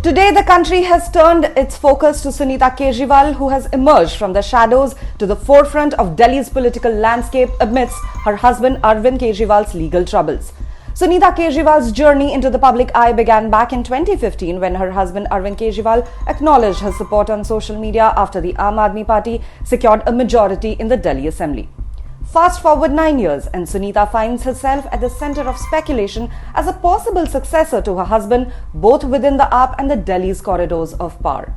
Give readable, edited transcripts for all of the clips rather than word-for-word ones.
Today, the country has turned its focus to Sunita Kejriwal, who has emerged from the shadows to the forefront of Delhi's political landscape amidst her husband Arvind Kejriwal's legal troubles. Sunita Kejriwal's journey into the public eye began back in 2015 when her husband Arvind Kejriwal acknowledged her support on social media after the Aam Aadmi Party secured a majority in the Delhi Assembly. Fast forward 9 years and Sunita finds herself at the center of speculation as a possible successor to her husband, both within the AAP and the Delhi's corridors of power.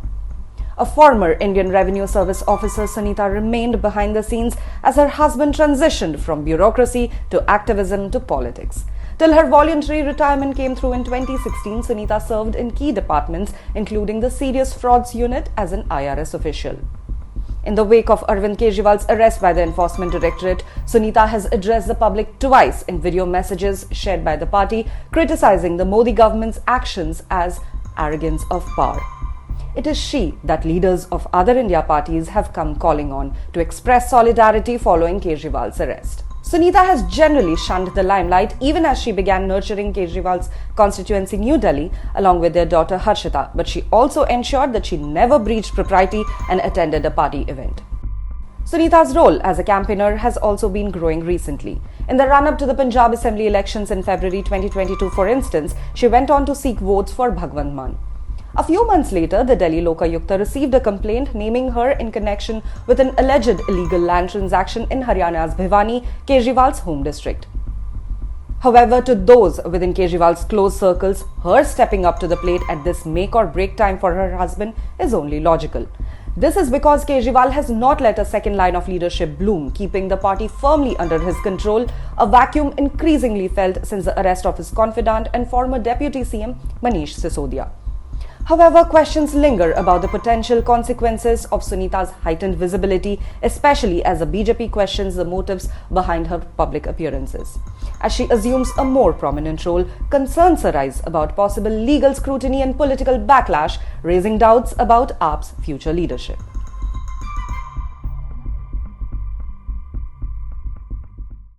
A former Indian Revenue Service officer, Sunita remained behind the scenes as her husband transitioned from bureaucracy to activism to politics. Till her voluntary retirement came through in 2016, Sunita served in key departments, including the Serious Frauds Unit as an IRS official. In the wake of Arvind Kejriwal's arrest by the Enforcement Directorate, Sunita has addressed the public twice in video messages shared by the party, criticizing the Modi government's actions as arrogance of power. It is she that leaders of other India parties have come calling on to express solidarity following Kejriwal's arrest. Sunita has generally shunned the limelight even as she began nurturing Kejriwal's constituency New Delhi along with their daughter Harshita, but she also ensured that she never breached propriety and attended a party event. Sunita's role as a campaigner has also been growing recently. In the run-up to the Punjab Assembly elections in February 2022, for instance, she went on to seek votes for Bhagwant Mann. A few months later, the Delhi Lokayukta received a complaint naming her in connection with an alleged illegal land transaction in Haryana's Bhiwani, Kejriwal's home district. However, to those within Kejriwal's close circles, her stepping up to the plate at this make or break time for her husband is only logical. This is because Kejriwal has not let a second line of leadership bloom, keeping the party firmly under his control, a vacuum increasingly felt since the arrest of his confidant and former Deputy CM Manish Sisodia. However, questions linger about the potential consequences of Sunita's heightened visibility, especially as the BJP questions the motives behind her public appearances. As she assumes a more prominent role, concerns arise about possible legal scrutiny and political backlash, raising doubts about AAP's future leadership.